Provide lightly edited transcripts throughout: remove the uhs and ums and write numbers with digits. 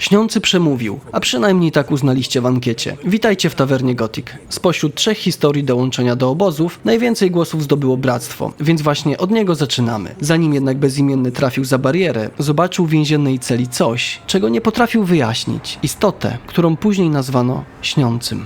Śniący przemówił, a przynajmniej tak uznaliście w ankiecie. Witajcie w Tawernie Gothic. Spośród 3 historii dołączenia do obozów, najwięcej głosów zdobyło Bractwo, więc właśnie od niego zaczynamy. Zanim jednak bezimienny trafił za barierę, zobaczył w więziennej celi coś, czego nie potrafił wyjaśnić. Istotę, którą później nazwano Śniącym.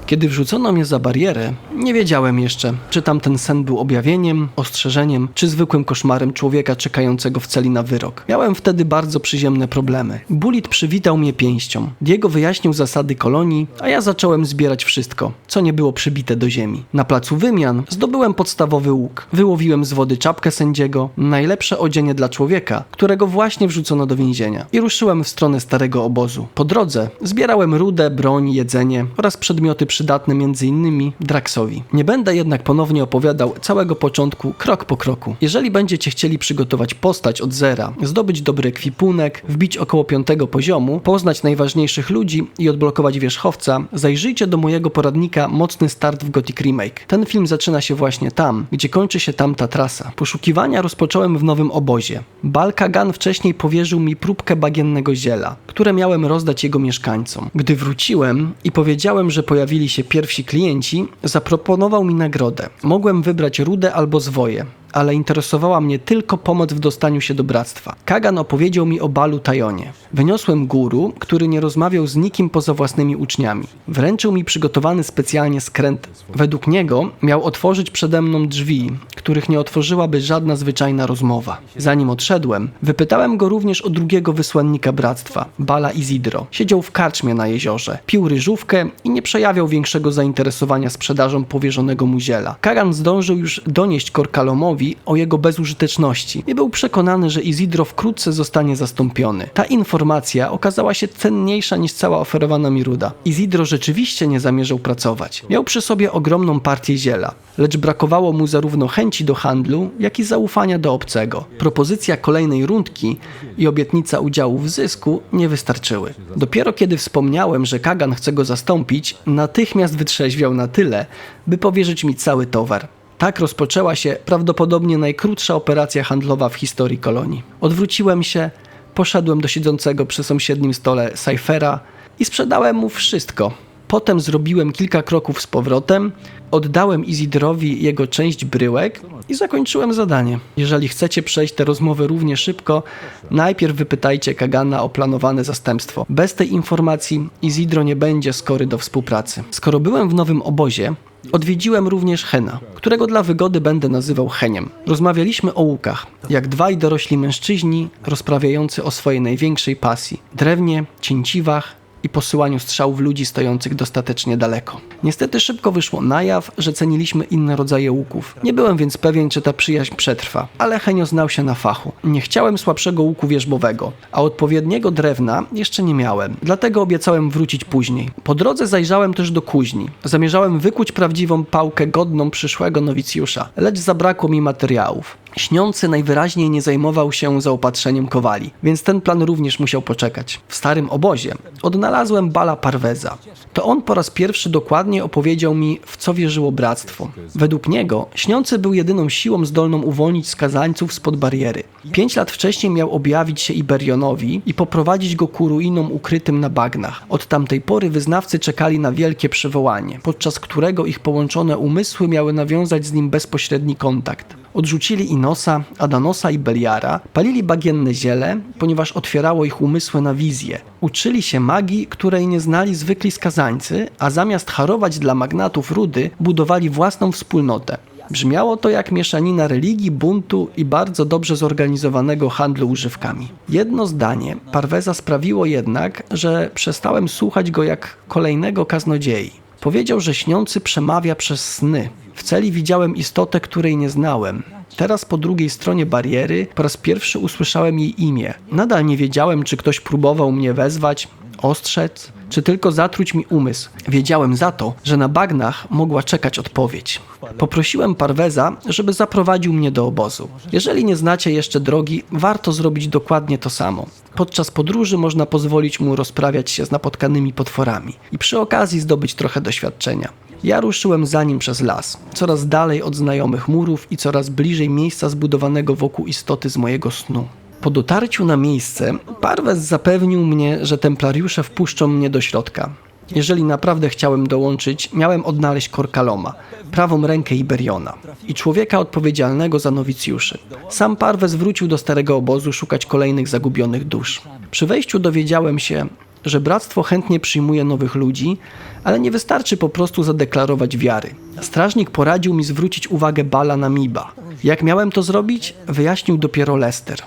Kiedy wrzucono mnie za barierę, nie wiedziałem jeszcze, czy tamten sen był objawieniem, ostrzeżeniem, czy zwykłym koszmarem człowieka czekającego w celi na wyrok. Miałem wtedy bardzo przyziemne problemy. Bullet przywitał mnie pięścią. Diego wyjaśnił zasady kolonii, a ja zacząłem zbierać wszystko, co nie było przybite do ziemi. Na placu wymian zdobyłem podstawowy łuk. Wyłowiłem z wody czapkę sędziego, najlepsze odzienie dla człowieka, którego właśnie wrzucono do więzienia. I ruszyłem w stronę starego obozu. Po drodze zbierałem rudę, broń, jedzenie oraz przedmioty przydatne m.in. Draxowi. Nie będę jednak ponownie opowiadał całego początku krok po kroku. Jeżeli będziecie chcieli przygotować postać od zera, zdobyć dobry ekwipunek, wbić około 5. poziomu, poznać najważniejszych ludzi i odblokować wierzchowca, zajrzyjcie do mojego poradnika Mocny Start w Gothic Remake. Ten film zaczyna się właśnie tam, gdzie kończy się tamta trasa. Poszukiwania rozpocząłem w nowym obozie. Bal Kagan wcześniej powierzył mi próbkę bagiennego ziela, które miałem rozdać jego mieszkańcom. Gdy wróciłem i powiedziałem, że pojawili się pierwsi klienci, zaproponował mi nagrodę. Mogłem wybrać rudę albo zwoje, ale interesowała mnie tylko pomoc w dostaniu się do Bractwa. Kagan opowiedział mi o Balu Tajonie. Wyniosłem guru, który nie rozmawiał z nikim poza własnymi uczniami. Wręczył mi przygotowany specjalnie skręt. Według niego miał otworzyć przede mną drzwi, których nie otworzyłaby żadna zwyczajna rozmowa. Zanim odszedłem, wypytałem go również o drugiego wysłannika Bractwa, Bala Izidro. Siedział w karczmie na jeziorze, pił ryżówkę i nie przejawiał większego zainteresowania sprzedażą powierzonego mu ziela. Kagan zdążył już donieść Korkalomowi o jego bezużyteczności i był przekonany, że Izidro wkrótce zostanie zastąpiony. Ta informacja okazała się cenniejsza niż cała oferowana mi ruda. Izidro rzeczywiście nie zamierzał pracować. Miał przy sobie ogromną partię ziela, lecz brakowało mu zarówno chęci do handlu, jak i zaufania do obcego. Propozycja kolejnej rundki i obietnica udziału w zysku nie wystarczyły. Dopiero kiedy wspomniałem, że Kagan chce go zastąpić, natychmiast wytrzeźwiał na tyle, by powierzyć mi cały towar. Tak rozpoczęła się prawdopodobnie najkrótsza operacja handlowa w historii kolonii. Odwróciłem się, poszedłem do siedzącego przy sąsiednim stole Cyphera i sprzedałem mu wszystko. Potem zrobiłem kilka kroków z powrotem, oddałem Izidrowi jego część bryłek i zakończyłem zadanie. Jeżeli chcecie przejść tę rozmowę równie szybko, najpierw wypytajcie Kagana o planowane zastępstwo. Bez tej informacji Izidro nie będzie skory do współpracy. Skoro byłem w nowym obozie, odwiedziłem również Hena, którego dla wygody będę nazywał Heniem. Rozmawialiśmy o łukach, jak dwaj dorośli mężczyźni rozprawiający o swojej największej pasji – drewnie, cięciwach i posyłaniu strzałów ludzi stojących dostatecznie daleko. Niestety szybko wyszło na jaw, że ceniliśmy inne rodzaje łuków. Nie byłem więc pewien, czy ta przyjaźń przetrwa, ale Henio znał się na fachu. Nie chciałem słabszego łuku wierzbowego, a odpowiedniego drewna jeszcze nie miałem, dlatego obiecałem wrócić później. Po drodze zajrzałem też do kuźni. Zamierzałem wykuć prawdziwą pałkę godną przyszłego nowicjusza, lecz zabrakło mi materiałów. Śniący najwyraźniej nie zajmował się zaopatrzeniem kowali, więc ten plan również musiał poczekać. W starym obozie odnalazłem Bala Parveza. To on po raz pierwszy dokładnie opowiedział mi, w co wierzyło Bractwo. Według niego Śniący był jedyną siłą zdolną uwolnić skazańców spod bariery. 5 lat wcześniej miał objawić się Iberionowi i poprowadzić go ku ruinom ukrytym na bagnach. Od tamtej pory wyznawcy czekali na wielkie przywołanie, podczas którego ich połączone umysły miały nawiązać z nim bezpośredni kontakt. Odrzucili Inosa, Adanosa i Beliara, palili bagienne ziele, ponieważ otwierało ich umysły na wizję. Uczyli się magii, której nie znali zwykli skazańcy, a zamiast harować dla magnatów rudy, budowali własną wspólnotę. Brzmiało to jak mieszanina religii, buntu i bardzo dobrze zorganizowanego handlu używkami. Jedno zdanie Parveza sprawiło jednak, że przestałem słuchać go jak kolejnego kaznodziei. Powiedział, że Śniący przemawia przez sny. W celi widziałem istotę, której nie znałem. Teraz po drugiej stronie bariery po raz pierwszy usłyszałem jej imię. Nadal nie wiedziałem, czy ktoś próbował mnie wezwać, ostrzec, czy tylko zatruć mi umysł. Wiedziałem za to, że na bagnach mogła czekać odpowiedź. Poprosiłem Parveza, żeby zaprowadził mnie do obozu. Jeżeli nie znacie jeszcze drogi, warto zrobić dokładnie to samo. Podczas podróży można pozwolić mu rozprawiać się z napotkanymi potworami i przy okazji zdobyć trochę doświadczenia. Ja ruszyłem za nim przez las, coraz dalej od znajomych murów i coraz bliżej miejsca zbudowanego wokół istoty z mojego snu. Po dotarciu na miejsce, Parves zapewnił mnie, że templariusze wpuszczą mnie do środka. Jeżeli naprawdę chciałem dołączyć, miałem odnaleźć Korkaloma, prawą rękę Iberiona i człowieka odpowiedzialnego za nowicjuszy. Sam Parves wrócił do starego obozu szukać kolejnych zagubionych dusz. Przy wejściu dowiedziałem się, że bractwo chętnie przyjmuje nowych ludzi, ale nie wystarczy po prostu zadeklarować wiary. Strażnik poradził mi zwrócić uwagę Bala na Miba. Jak miałem to zrobić? Wyjaśnił dopiero Lester.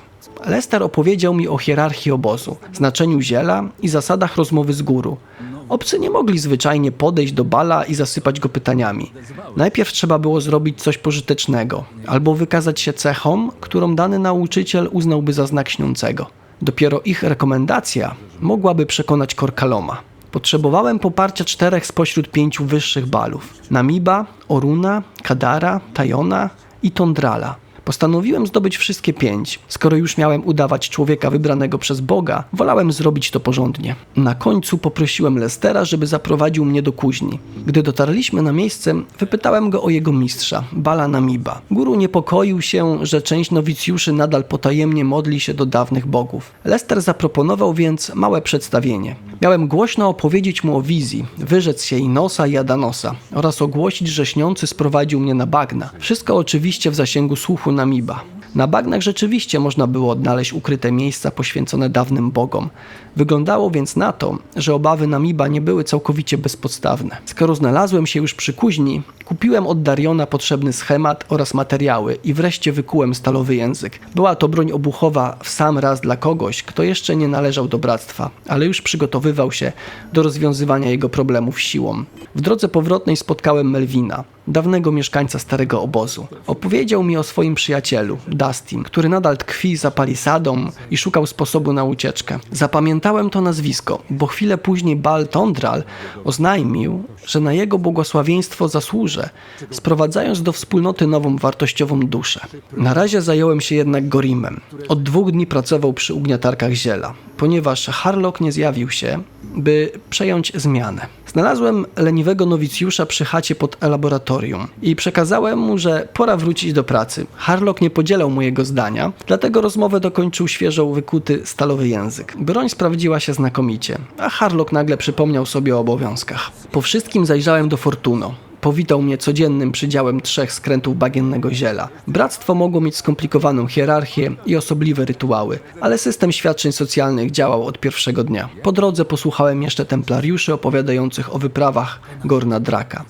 Lester opowiedział mi o hierarchii obozu, znaczeniu ziela i zasadach rozmowy z guru. Obcy nie mogli zwyczajnie podejść do Bala i zasypać go pytaniami. Najpierw trzeba było zrobić coś pożytecznego, albo wykazać się cechą, którą dany nauczyciel uznałby za znak śniącego. Dopiero ich rekomendacja mogłaby przekonać Korkaloma. Potrzebowałem poparcia 4 spośród 5 wyższych Balów. Namiba, Oruna, Kadara, Tajona i Tondrala. Postanowiłem zdobyć wszystkie 5. Skoro już miałem udawać człowieka wybranego przez Boga, wolałem zrobić to porządnie. Na końcu poprosiłem Lestera, żeby zaprowadził mnie do kuźni. Gdy dotarliśmy na miejsce, wypytałem go o jego mistrza, Bala Namiba. Guru niepokoił się, że część nowicjuszy nadal potajemnie modli się do dawnych bogów. Lester zaproponował więc małe przedstawienie. Miałem głośno opowiedzieć mu o wizji, wyrzec się Inosa i Adanosa oraz ogłosić, że śniący sprowadził mnie na bagna. Wszystko oczywiście w zasięgu słuchu Namiba. Na bagnach rzeczywiście można było odnaleźć ukryte miejsca poświęcone dawnym bogom. Wyglądało więc na to, że obawy Namiba nie były całkowicie bezpodstawne. Skoro znalazłem się już przy kuźni, kupiłem od Dariona potrzebny schemat oraz materiały i wreszcie wykułem stalowy język. Była to broń obuchowa w sam raz dla kogoś, kto jeszcze nie należał do bractwa, ale już przygotowywał się do rozwiązywania jego problemów siłą. W drodze powrotnej spotkałem Melvina, dawnego mieszkańca starego obozu. Opowiedział mi o swoim przyjacielu, Dustin, który nadal tkwi za palisadą i szukał sposobu na ucieczkę. Zapamiętałem to nazwisko, bo chwilę później Bal Tondral oznajmił, że na jego błogosławieństwo zasłużę, sprowadzając do wspólnoty nową wartościową duszę. Na razie zająłem się jednak Gorimem. Od 2 dni pracował przy ugniatarkach ziela, ponieważ Harlock nie zjawił się, by przejąć zmianę. Znalazłem leniwego nowicjusza przy chacie pod laboratorium i przekazałem mu, że pora wrócić do pracy. Harlock nie podzielał mojego zdania, dlatego rozmowę dokończył świeżo wykuty stalowy język. Broń sprawdziła się znakomicie, a Harlock nagle przypomniał sobie o obowiązkach. Po wszystkim zajrzałem do Fortuno. Powitał mnie codziennym przydziałem 3 skrętów bagiennego ziela. Bractwo mogło mieć skomplikowaną hierarchię i osobliwe rytuały, ale system świadczeń socjalnych działał od pierwszego dnia. Po drodze posłuchałem jeszcze templariuszy opowiadających o wyprawach Gorna Draka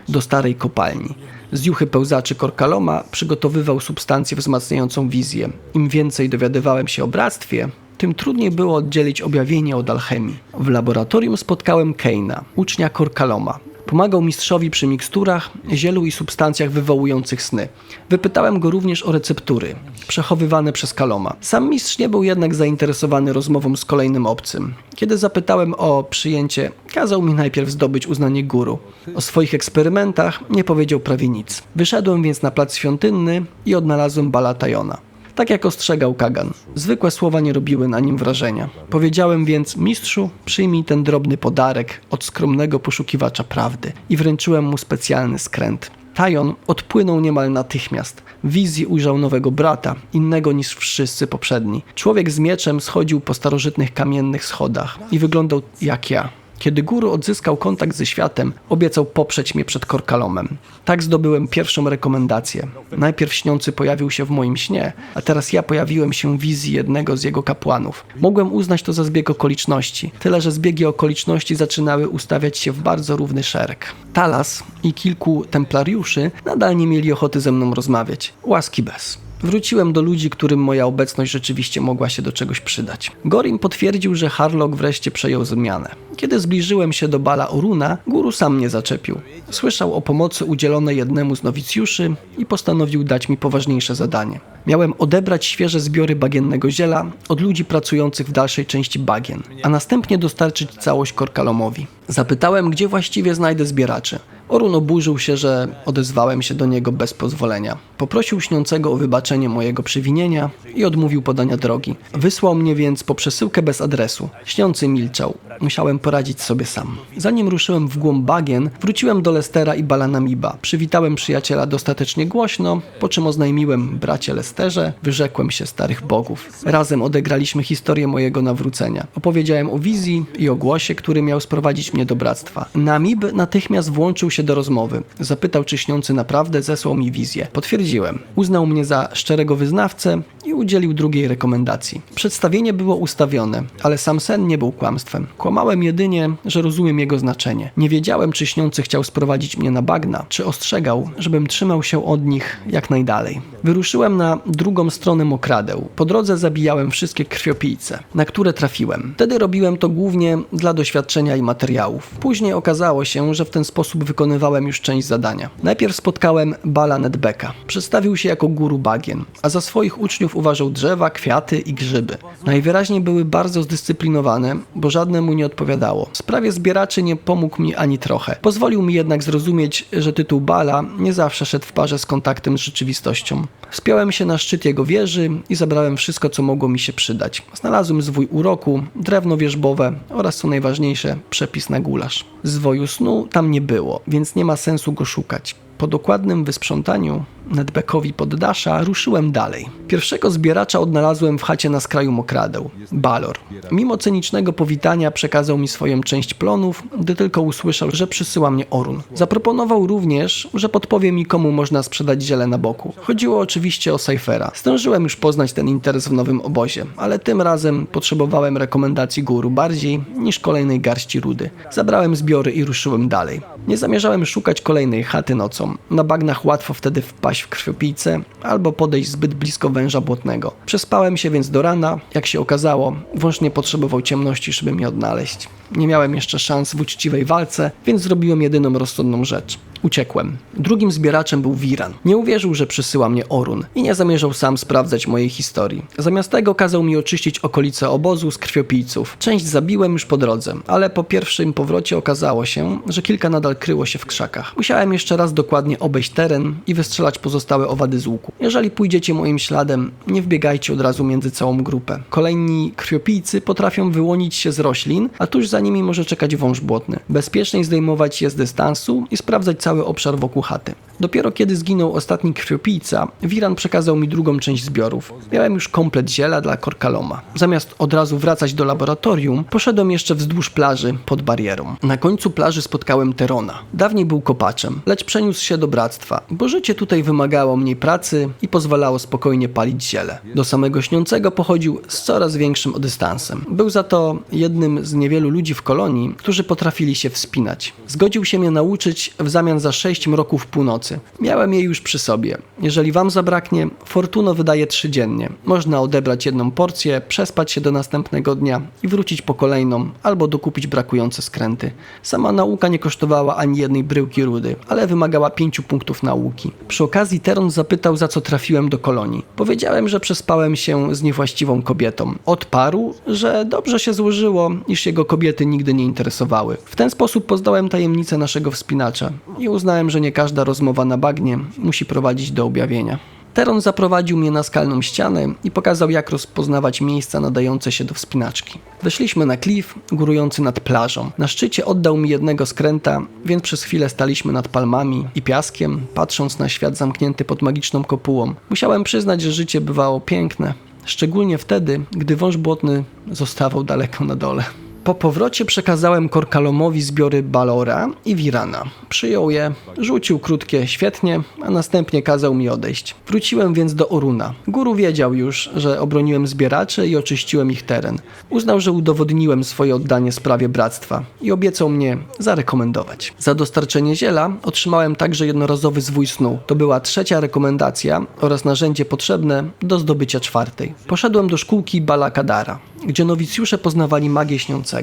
do starej kopalni. Z juchy pełzaczy Korkaloma przygotowywał substancję wzmacniającą wizję. Im więcej dowiadywałem się o bractwie, tym trudniej było oddzielić objawienie od alchemii. W laboratorium spotkałem Keina, ucznia Korkaloma. Pomagał mistrzowi przy miksturach, zielu i substancjach wywołujących sny. Wypytałem go również o receptury, przechowywane przez Kaloma. Sam mistrz nie był jednak zainteresowany rozmową z kolejnym obcym. Kiedy zapytałem o przyjęcie, kazał mi najpierw zdobyć uznanie guru. O swoich eksperymentach nie powiedział prawie nic. Wyszedłem więc na plac świątynny i odnalazłem Bala Tajona. Tak jak ostrzegał Kagan, zwykłe słowa nie robiły na nim wrażenia. Powiedziałem więc: mistrzu, przyjmij ten drobny podarek od skromnego poszukiwacza prawdy i wręczyłem mu specjalny skręt. Tajon odpłynął niemal natychmiast. W wizji ujrzał nowego brata, innego niż wszyscy poprzedni. Człowiek z mieczem schodził po starożytnych kamiennych schodach i wyglądał jak ja. Kiedy guru odzyskał kontakt ze światem, obiecał poprzeć mnie przed Korkalomem. Tak zdobyłem pierwszą rekomendację. Najpierw śniący pojawił się w moim śnie, a teraz ja pojawiłem się w wizji jednego z jego kapłanów. Mogłem uznać to za zbieg okoliczności, tyle że zbiegi okoliczności zaczynały ustawiać się w bardzo równy szereg. Talas i kilku templariuszy nadal nie mieli ochoty ze mną rozmawiać. Łaski bez. Wróciłem do ludzi, którym moja obecność rzeczywiście mogła się do czegoś przydać. Gorim potwierdził, że Harlock wreszcie przejął zmianę. Kiedy zbliżyłem się do Bala Oruna, guru sam mnie zaczepił. Słyszał o pomocy udzielonej jednemu z nowicjuszy i postanowił dać mi poważniejsze zadanie. Miałem odebrać świeże zbiory bagiennego ziela od ludzi pracujących w dalszej części bagien, a następnie dostarczyć całość Korkalomowi. Zapytałem, gdzie właściwie znajdę zbieraczy. Orun oburzył się, że odezwałem się do niego bez pozwolenia. Poprosił śniącego o wybaczenie mojego przewinienia i odmówił podania drogi. Wysłał mnie więc po przesyłkę bez adresu. Śniący milczał. Musiałem poradzić sobie sam. Zanim ruszyłem w głąb bagien, wróciłem do Lestera i Balanamiba. Przywitałem przyjaciela dostatecznie głośno, po czym oznajmiłem: bracie Lesterze, wyrzekłem się starych bogów. Razem odegraliśmy historię mojego nawrócenia. Opowiedziałem o wizji i o głosie, który miał sprowadzić mnie do bractwa. Namib natychmiast włączył się do rozmowy. Zapytał, czy śniący naprawdę zesłał mi wizję. Potwierdziłem. Uznał mnie za szczerego wyznawcę i udzielił drugiej rekomendacji. Przedstawienie było ustawione, ale sam sen nie był kłamstwem. Kłamałem jedynie, że rozumiem jego znaczenie. Nie wiedziałem, czy śniący chciał sprowadzić mnie na bagna, czy ostrzegał, żebym trzymał się od nich jak najdalej. Wyruszyłem na drugą stronę mokradeł. Po drodze zabijałem wszystkie krwiopijce, na które trafiłem. Wtedy robiłem to głównie dla doświadczenia i materiałów. Później okazało się, że w ten sposób wykonywałem już część zadania. Najpierw spotkałem Bala Nedbeka. Przedstawił się jako guru bagien, a za swoich uczniów uważał drzewa, kwiaty i grzyby. Najwyraźniej były bardzo zdyscyplinowane, bo żadne mu nie odpowiadało. W sprawie zbieraczy nie pomógł mi ani trochę. Pozwolił mi jednak zrozumieć, że tytuł Bala nie zawsze szedł w parze z kontaktem z rzeczywistością. Wspiąłem się na szczyt jego wieży i zabrałem wszystko, co mogło mi się przydać. Znalazłem zwój uroku, drewno wierzbowe oraz, co najważniejsze, przepis na gulasz. Zwoju snu tam nie było, więc nie ma sensu go szukać. Po dokładnym wysprzątaniu Nedbekowi poddasza ruszyłem dalej. Pierwszego zbieracza odnalazłem w chacie na skraju mokradeł. Balor. Mimo cynicznego powitania przekazał mi swoją część plonów, gdy tylko usłyszał, że przysyła mnie Orun. Zaproponował również, że podpowie mi, komu można sprzedać ziele na boku. Chodziło oczywiście o Cyphera. Zdążyłem już poznać ten interes w nowym obozie, ale tym razem potrzebowałem rekomendacji guru bardziej niż kolejnej garści rudy. Zabrałem zbiory i ruszyłem dalej. Nie zamierzałem szukać kolejnej chaty nocą. Na bagnach łatwo wtedy wpaść w krwiopijcę albo podejść zbyt blisko węża błotnego. Przespałem się więc do rana. Jak się okazało, wąż nie potrzebował ciemności, żeby mnie odnaleźć. Nie miałem jeszcze szans w uczciwej walce, więc zrobiłem jedyną rozsądną rzecz. Uciekłem. Drugim zbieraczem był Viran. Nie uwierzył, że przysyła mnie Orun i nie zamierzał sam sprawdzać mojej historii. Zamiast tego kazał mi oczyścić okolice obozu z krwiopijców. Część zabiłem już po drodze, ale po pierwszym powrocie okazało się, że kilka nadal kryło się w krzakach. Musiałem jeszcze raz dokładnie obejść teren i wystrzelać pozostałe owady z łuku. Jeżeli pójdziecie moim śladem, nie wbiegajcie od razu między całą grupę. Kolejni krwiopijcy potrafią wyłonić się z roślin, a tuż za nimi może czekać wąż błotny. Bezpieczniej zdejmować je z dystansu i sprawdzać cały obszar wokół chaty. Dopiero kiedy zginął ostatni krwiopijca, Viran przekazał mi drugą część zbiorów. Miałem już komplet ziela dla Korkaloma. Zamiast od razu wracać do laboratorium, poszedłem jeszcze wzdłuż plaży pod barierą. Na końcu plaży spotkałem Terona. Dawniej był kopaczem, lecz przeniósł się do bractwa, bo życie tutaj wymagało mniej pracy i pozwalało spokojnie palić ziele. Do samego śniącego pochodził z coraz większym dystansem. Był za to jednym z niewielu ludzi w kolonii, którzy potrafili się wspinać. Zgodził się mnie nauczyć w zamian za 6 mroków północy. Miałem je już przy sobie. Jeżeli wam zabraknie, Fortuno wydaje 3 dziennie. Można odebrać jedną porcję, przespać się do następnego dnia i wrócić po kolejną, albo dokupić brakujące skręty. Sama nauka nie kosztowała ani jednej bryłki rudy, ale wymagała 5 punktów nauki. Przy okazji Teron zapytał, za co trafiłem do kolonii. Powiedziałem, że przespałem się z niewłaściwą kobietą. Odparł, że dobrze się złożyło, iż jego kobiety nigdy nie interesowały. W ten sposób poznałem tajemnicę naszego wspinacza i uznałem, że nie każda rozmowa na bagnie musi prowadzić do objawienia. Teron zaprowadził mnie na skalną ścianę i pokazał, jak rozpoznawać miejsca nadające się do wspinaczki. Weszliśmy na klif górujący nad plażą. Na szczycie oddał mi jednego skręta, więc przez chwilę staliśmy nad palmami i piaskiem, patrząc na świat zamknięty pod magiczną kopułą. Musiałem przyznać, że życie bywało piękne, szczególnie wtedy, gdy wąż błotny zostawał daleko na dole. Po powrocie przekazałem Korkalomowi zbiory Balora i Virana. Przyjął je, rzucił krótkie świetnie, a następnie kazał mi odejść. Wróciłem więc do Oruna. Guru wiedział już, że obroniłem zbieraczy i oczyściłem ich teren. Uznał, że udowodniłem swoje oddanie sprawie bractwa i obiecał mnie zarekomendować. Za dostarczenie ziela otrzymałem także jednorazowy zwój snu. To była 3. rekomendacja oraz narzędzie potrzebne do zdobycia 4. Poszedłem do szkółki Bala Kadara, gdzie nowicjusze poznawali magię śniącego.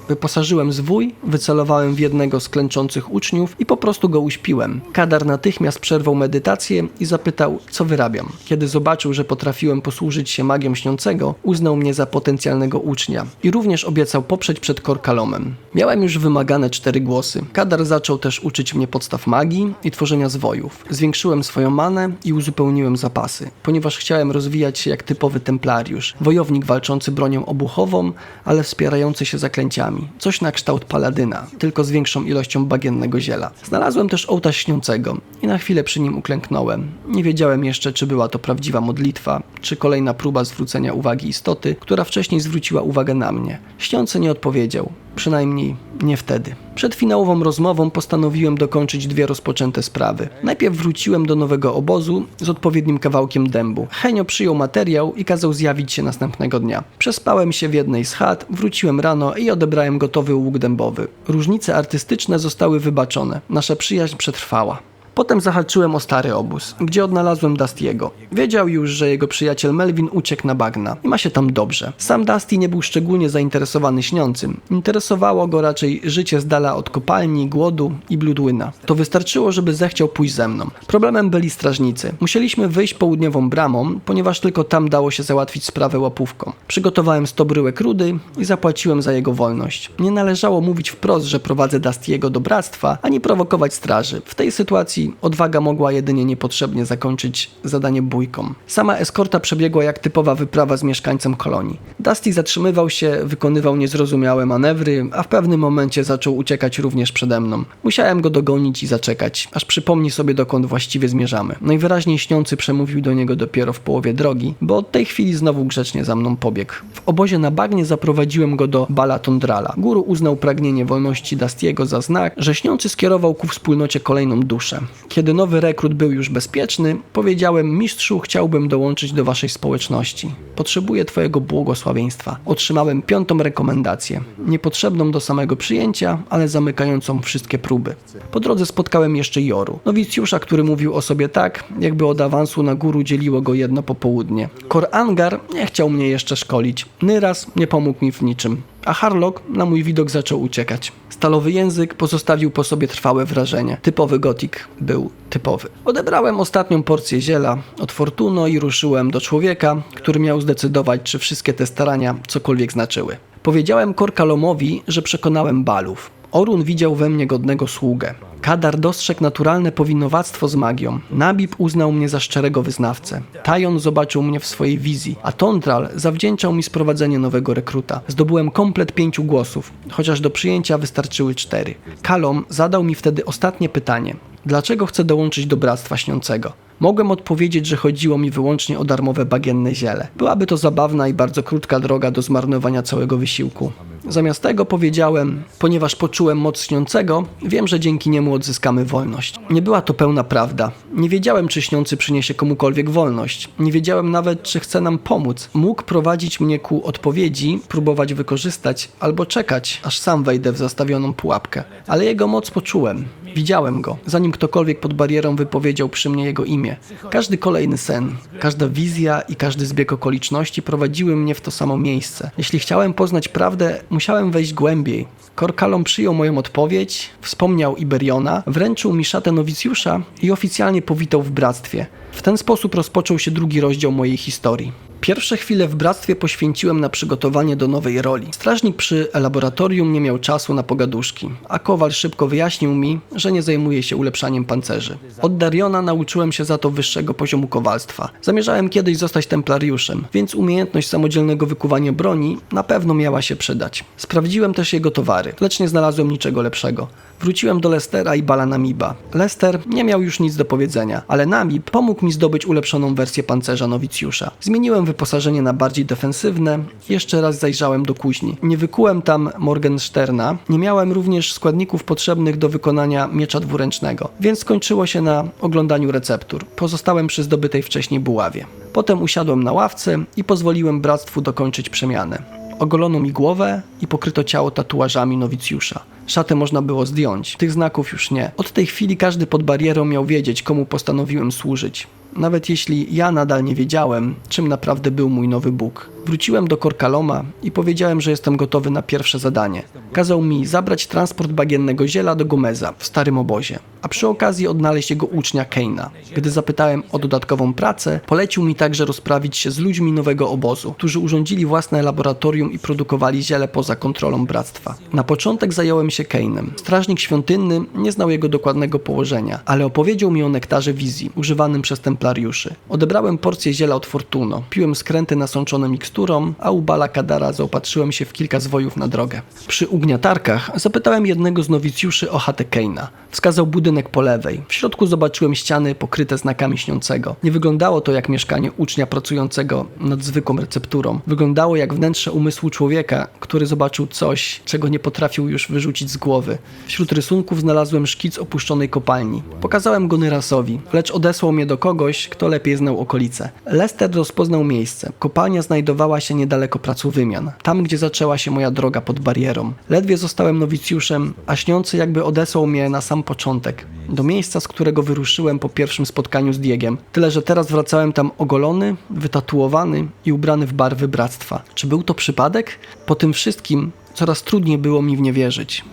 Wyposażyłem zwój, wycelowałem w jednego z klęczących uczniów i po prostu go uśpiłem. Kadar natychmiast przerwał medytację i zapytał, co wyrabiam. Kiedy zobaczył, że potrafiłem posłużyć się magią śniącego, uznał mnie za potencjalnego ucznia i również obiecał poprzeć przed Korkalomem. Miałem już wymagane 4 głosy. Kadar zaczął też uczyć mnie podstaw magii i tworzenia zwojów. Zwiększyłem swoją manę i uzupełniłem zapasy, ponieważ chciałem rozwijać się jak typowy templariusz, wojownik walczący bronią obuchową, ale wspierający się zaklęciami. broni. Coś na kształt paladyna, tylko z większą ilością bagiennego ziela. Znalazłem też ołtarz śniącego i na chwilę przy nim uklęknąłem. Nie wiedziałem jeszcze, czy była to prawdziwa modlitwa, czy kolejna próba zwrócenia uwagi istoty, która wcześniej zwróciła uwagę na mnie. Śniący nie odpowiedział. Przynajmniej nie wtedy. Przed finałową rozmową postanowiłem dokończyć 2 rozpoczęte sprawy. Najpierw wróciłem do nowego obozu z odpowiednim kawałkiem dębu. Henio przyjął materiał i kazał zjawić się następnego dnia. Przespałem się w jednej z chat, wróciłem rano i odebrałem gotowy łuk dębowy. Różnice artystyczne zostały wybaczone. Nasza przyjaźń przetrwała. Potem zahaczyłem o stary obóz, gdzie odnalazłem Dusty'ego. Wiedział już, że jego przyjaciel Melvin uciekł na bagna i ma się tam dobrze. Sam Dusty nie był szczególnie zainteresowany śniącym. Interesowało go raczej życie z dala od kopalni, głodu i Bloodwina. To wystarczyło, żeby zechciał pójść ze mną. Problemem byli strażnicy. Musieliśmy wyjść południową bramą, ponieważ tylko tam dało się załatwić sprawę łapówką. Przygotowałem 100 bryłek rudy i zapłaciłem za jego wolność. Nie należało mówić wprost, że prowadzę Dusty'ego do bractwa, ani prowokować straży. W tej sytuacji odwaga mogła jedynie niepotrzebnie zakończyć zadanie bójką. Sama eskorta przebiegła jak typowa wyprawa z mieszkańcem kolonii. Dusty zatrzymywał się, wykonywał niezrozumiałe manewry, a w pewnym momencie zaczął uciekać również przede mną. Musiałem go dogonić i zaczekać, aż przypomni sobie, dokąd właściwie zmierzamy. Najwyraźniej śniący przemówił do niego dopiero w połowie drogi, bo od tej chwili znowu grzecznie za mną pobiegł. W obozie na bagnie zaprowadziłem go do Bala Tondrala. Guru uznał pragnienie wolności Dusty'ego za znak, że śniący skierował ku wspólnocie kolejną duszę. Kiedy nowy rekrut był już bezpieczny, powiedziałem: mistrzu, chciałbym dołączyć do waszej społeczności. Potrzebuję twojego błogosławieństwa. Otrzymałem 5. rekomendację. Niepotrzebną do samego przyjęcia, ale zamykającą wszystkie próby. Po drodze spotkałem jeszcze Joru, nowicjusza, który mówił o sobie tak, jakby od awansu na guru dzieliło go jedno popołudnie. Kor Angar nie chciał mnie jeszcze szkolić. Nyras nie pomógł mi w niczym. A Harlock na mój widok zaczął uciekać. Stalowy język pozostawił po sobie trwałe wrażenie. Typowy gotik był typowy. Odebrałem ostatnią porcję ziela od Fortuno i ruszyłem do człowieka, który miał zdecydować, czy wszystkie te starania cokolwiek znaczyły. Powiedziałem Korkalomowi, że przekonałem Balów. Orun widział we mnie godnego sługę. Kadar dostrzegł naturalne powinowactwo z magią. Nabib uznał mnie za szczerego wyznawcę. Tajon zobaczył mnie w swojej wizji, a Tondral zawdzięczał mi sprowadzenie nowego rekruta. Zdobyłem komplet 5 głosów, chociaż do przyjęcia wystarczyły 4. Kalom zadał mi wtedy ostatnie pytanie. Dlaczego chcę dołączyć do Bractwa Śniącego? Mogłem odpowiedzieć, że chodziło mi wyłącznie o darmowe bagienne ziele. Byłaby to zabawna i bardzo krótka droga do zmarnowania całego wysiłku. Zamiast tego powiedziałem: ponieważ poczułem moc śniącego, wiem, że dzięki niemu odzyskamy wolność. Nie była to pełna prawda. Nie wiedziałem, czy śniący przyniesie komukolwiek wolność. Nie wiedziałem nawet, czy chce nam pomóc. Mógł prowadzić mnie ku odpowiedzi, próbować wykorzystać, albo czekać, aż sam wejdę w zastawioną pułapkę. Ale jego moc poczułem. Widziałem go, zanim ktokolwiek pod barierą wypowiedział przy mnie jego imię. Każdy kolejny sen, każda wizja i każdy zbieg okoliczności prowadziły mnie w to samo miejsce. Jeśli chciałem poznać prawdę, musiałem wejść głębiej. Korkalom przyjął moją odpowiedź, wspomniał Iberiona, wręczył mi szatę nowicjusza i oficjalnie powitał w bractwie. W ten sposób rozpoczął się drugi rozdział mojej historii. Pierwsze chwile w bractwie poświęciłem na przygotowanie do nowej roli. Strażnik przy laboratorium nie miał czasu na pogaduszki, a Kowal szybko wyjaśnił mi, że nie zajmuje się ulepszaniem pancerzy. Od Dariona nauczyłem się za to wyższego poziomu kowalstwa. Zamierzałem kiedyś zostać templariuszem, więc umiejętność samodzielnego wykuwania broni na pewno miała się przydać. Sprawdziłem też jego towary, lecz nie znalazłem niczego lepszego. Wróciłem do Lestera i Bala Namiba. Lester nie miał już nic do powiedzenia, ale Namib pomógł mi zdobyć ulepszoną wersję pancerza nowicjusza. Zmieniłem wyposażenie na bardziej defensywne, jeszcze raz zajrzałem do kuźni. Nie wykułem tam Morgensterna, nie miałem również składników potrzebnych do wykonania miecza dwuręcznego, więc skończyło się na oglądaniu receptur. Pozostałem przy zdobytej wcześniej buławie. Potem usiadłem na ławce i pozwoliłem bractwu dokończyć przemianę. Ogolono mi głowę i pokryto ciało tatuażami nowicjusza. Szatę można było zdjąć, tych znaków już nie. Od tej chwili każdy pod barierą miał wiedzieć, komu postanowiłem służyć. Nawet jeśli ja nadal nie wiedziałem, czym naprawdę był mój nowy Bóg. Wróciłem do Korkaloma i powiedziałem, że jestem gotowy na pierwsze zadanie. Kazał mi zabrać transport bagiennego ziela do Gomeza w starym obozie, a przy okazji odnaleźć jego ucznia Kaina. Gdy zapytałem o dodatkową pracę, polecił mi także rozprawić się z ludźmi nowego obozu, którzy urządzili własne laboratorium i produkowali ziele poza poza kontrolą bractwa. Na początek zająłem się Kainem. Strażnik świątynny nie znał jego dokładnego położenia, ale opowiedział mi o nektarze wizji, używanym przez templariuszy. Odebrałem porcję ziela od Fortuno, piłem skręty nasączone miksturą, a u Bala Kadara zaopatrzyłem się w kilka zwojów na drogę. Przy ugniatarkach zapytałem jednego z nowicjuszy o chatę Kaina. Wskazał budynek po lewej. W środku zobaczyłem ściany pokryte znakami śniącego. Nie wyglądało to jak mieszkanie ucznia pracującego nad zwykłą recepturą. Wyglądało jak wnętrze umysłu człowieka, który zobaczył coś, czego nie potrafił już wyrzucić z głowy. Wśród rysunków znalazłem szkic opuszczonej kopalni. Pokazałem go Nyrasowi, lecz odesłał mnie do kogoś, kto lepiej znał okolice. Lester rozpoznał miejsce. Kopalnia znajdowała się niedaleko placu wymian, tam gdzie zaczęła się moja droga pod barierą. Ledwie zostałem nowicjuszem, a śniący jakby odesłał mnie na sam początek, do miejsca, z którego wyruszyłem po pierwszym spotkaniu z Diegiem. Tyle, że teraz wracałem tam ogolony, wytatuowany i ubrany w barwy bractwa. Czy był to przypadek? Po tym wszystkim coraz trudniej było mi w nie wierzyć.